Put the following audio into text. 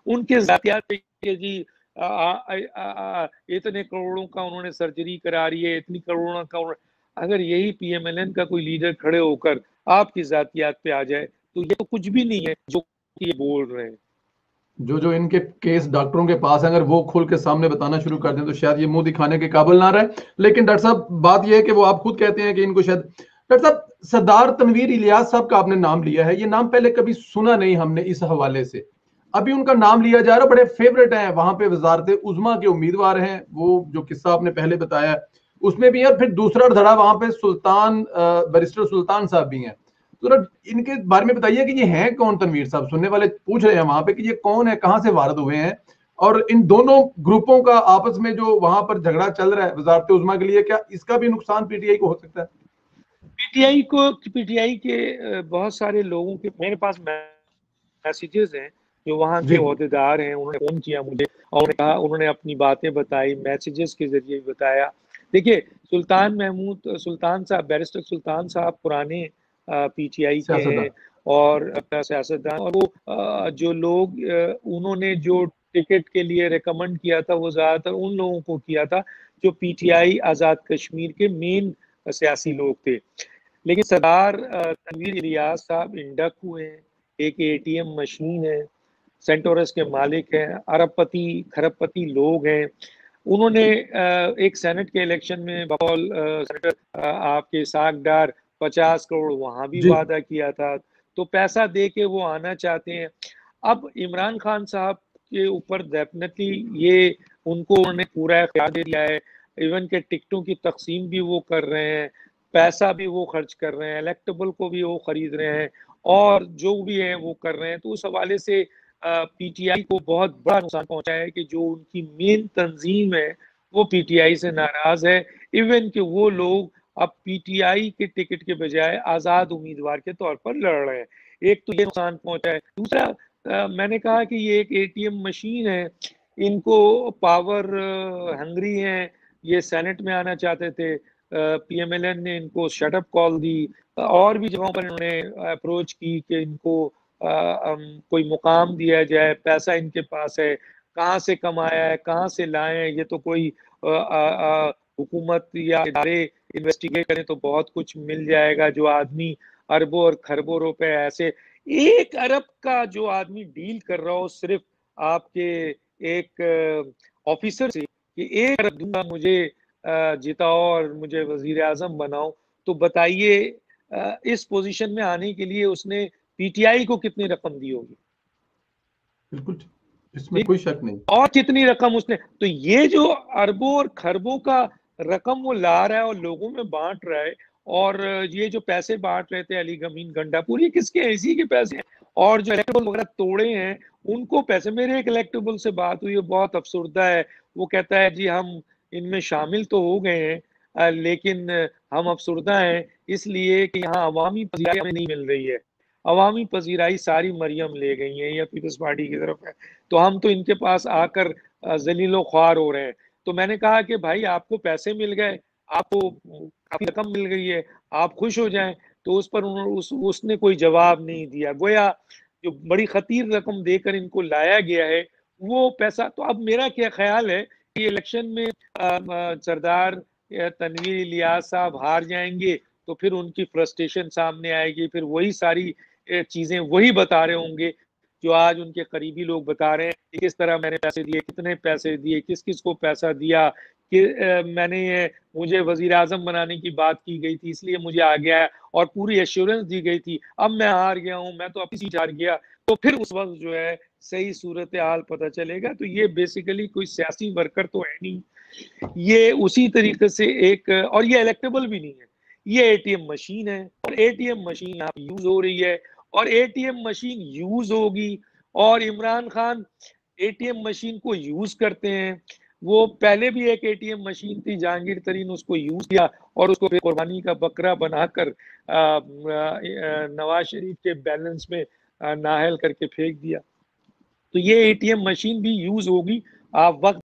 उनके ज़ातियात पे कि जी इतने करोड़ों का उन्होंने सर्जरी करा रही है, इतनी करोड़ों का। अगर यही पीएमएलएन का कोई लीडर खड़े होकर आपकी ज़ातियात पे आ जाए तो ये तो कुछ भी नहीं है जो ये बोल रहे हैं। जो जो इनके केस डॉक्टरों के पास है, अगर वो खुल के सामने बताना शुरू कर दें तो शायद ये मुंह दिखाने के काबिल ना रहे। लेकिन डॉक्टर साहब बात यह है कि वो आप खुद कहते हैं कि इनको शायद, डॉक्टर साहब सरदार तनवीर इलियास साहब का आपने नाम लिया है, ये नाम पहले कभी सुना नहीं हमने इस हवाले से, अभी उनका नाम लिया जा रहा, बड़े फेवरेट हैं वहां पे, वजारत उज़्मा के उम्मीदवार हैं, वो जो किस्सा आपने पहले बताया उसमें भी है, और फिर दूसरा धड़ा वहां पे सुल्तान बैरिस्टर सुल्तान साहब भी हैं। तो इनके बारे में बताइए कि ये हैं कौन तनवीर साहब, सुनने वाले पूछ रहे हैं वहां पे कि ये कौन है, कहां से वारद हुए हैं, और इन दोनों ग्रुपों का आपस में जो वहां पर झगड़ा चल रहा है वजारत उज़्मा के लिए, क्या इसका भी नुकसान पीटीआई को हो सकता है? पीटीआई के बहुत सारे लोगों के मेरे पास मैसेजेस हैं जो वहाँ के जी ओहदेदार हैं, उन्होंने फोन किया मुझे और उन्होंने कहा, उन्होंने अपनी बातें बताई, मैसेजेस के जरिए बताया। देखिए सुल्तान साहब, बैरिस्टर सुल्तान साहब पुराने पीटीआई के हैं सियासतदान। और सियासतदान, और वो जो लोग उन्होंने जो टिकट के लिए रिकमेंड किया था वो ज्यादातर उन लोगों को किया था जो पीटीआई आजाद कश्मीर के मेन सियासी लोग थे। लेकिन सरदार तनवीर इलियास साहब इंडक हुए हैं, एक एटीएम मशीन है, सेंटोरस के मालिक हैं, अरबपति खरबपति लोग हैं। उन्होंने एक सेनेट के इलेक्शन में बकौल सेनेटर आपके सागडार 50 करोड़ वहां भी जी वादा किया था, तो पैसा दे के वो आना चाहते हैं। अब इमरान खान साहब के ऊपर डेफिनेटली ये उनको उन्होंने पूरा इख्तियार दे दिया है, इवन के टिकटों की तकसीम भी वो कर रहे हैं, पैसा भी वो खर्च कर रहे हैं, इलेक्टेबल को भी वो खरीद रहे हैं और जो भी है वो कर रहे हैं। तो उस हवाले से पीटीआई को बहुत बड़ा नुकसान पहुंचा है कि जो उनकी मेन तंजीम है वो पीटीआई से नाराज है। इवन कि वो लोग अब पीटीआई के टिकट के बजाय आजाद उम्मीदवार के तौर पर लड़ रहे हैं। एक तो ये नुकसान पहुंचा है। दूसरा, मैंने कहा कि ये एक एटीएम मशीन है, इनको पावर हंग्री हैं, ये सेनेट में आना चाहते थे, पीएमएलएन ने इनको शटअप कॉल दी, और भी जगहों पर इन्होंने अप्रोच की कि इनको कोई मुकाम दिया जाए, पैसा इनके पास है, कहाँ से कमाया है, कहाँ से लाए हैं, ये तो कोई हुकूमत या इदारे इन्वेस्टिगेट करें तो बहुत कुछ मिल जाएगा। जो आदमी अरबों और खरबों रुपए ऐसे 1 अरब का जो आदमी डील कर रहा हो सिर्फ आपके एक ऑफिसर से कि 1 अरब दूंगा मुझे जिताओ और मुझे वजीर आजम बनाओ, तो बताइए इस पोजीशन में आने के लिए उसने पीटीआई को कितनी रकम दी होगी? बिल्कुल, इसमें कोई शक नहीं। और कितनी रकम उसने, तो ये जो अरबों और खरबों का रकम वो ला रहा है और लोगों में बांट रहा है, और ये जो पैसे बांट रहे थे अली गमीन गंडापुर, ये किसके हैं? इसी के पैसे हैं। और जो इलेक्टेबल वगैरह तोड़े हैं उनको पैसे, मेरे एक इलेक्टेबल से बात हुई है, बहुत अफसुर्दा है, वो कहता है जी हम इनमें शामिल तो हो गए हैं लेकिन हम अफसुर्दा हैं इसलिए कि यहाँ अवामी पजीराई हमें नहीं मिल रही है, अवामी पजीराई सारी मरियम ले गई है या पीपल्स पार्टी की तरफ है, तो हम तो इनके पास आकर जलीलो ख्वार हो रहे हैं। तो मैंने कहा कि भाई आपको पैसे मिल गए, आपको काफी रकम मिल गई है, आप खुश हो जाएं। तो उस पर उसने कोई जवाब नहीं दिया, गोया जो बड़ी खतीर रकम देकर इनको लाया गया है वो पैसा। तो अब मेरा क्या ख्याल है कि इलेक्शन में सरदार तनवीर इलियास साहब हार जाएंगे तो फिर उनकी फ्रस्ट्रेशन सामने आएगी, फिर वही सारी चीजें वही बता रहे होंगे जो आज उनके करीबी लोग बता रहे हैं कि किस तरह मैंने पैसे दिए, कितने पैसे दिए, किस किस को पैसा दिया, कि मैंने मुझे वजीर आजम बनाने की बात की गई थी इसलिए मुझे आ गया और पूरी एश्योरेंस दी गई थी, अब मैं हार गया हूं, मैं तो अपनी सीट हार गया। तो फिर उस वक्त जो है सही सूरत हाल पता चलेगा। तो ये बेसिकली कोई सियासी वर्कर तो है नहीं, ये उसी तरीके से एक, और ये इलेक्टेबल भी नहीं है, ये एटीएम मशीन है और एटीएम मशीन यहाँ यूज हो रही है और एटीएम मशीन यूज होगी। और इमरान खान एटीएम मशीन को यूज करते हैं, वो पहले भी एक एटीएम मशीन थी, जहांगीर तरीन उसको यूज किया और उसको फिर कुर्बानी का बकरा बनाकर नवाज शरीफ के बैलेंस में नाहल करके फेंक दिया। तो ये एटीएम मशीन भी यूज होगी, आप वक्त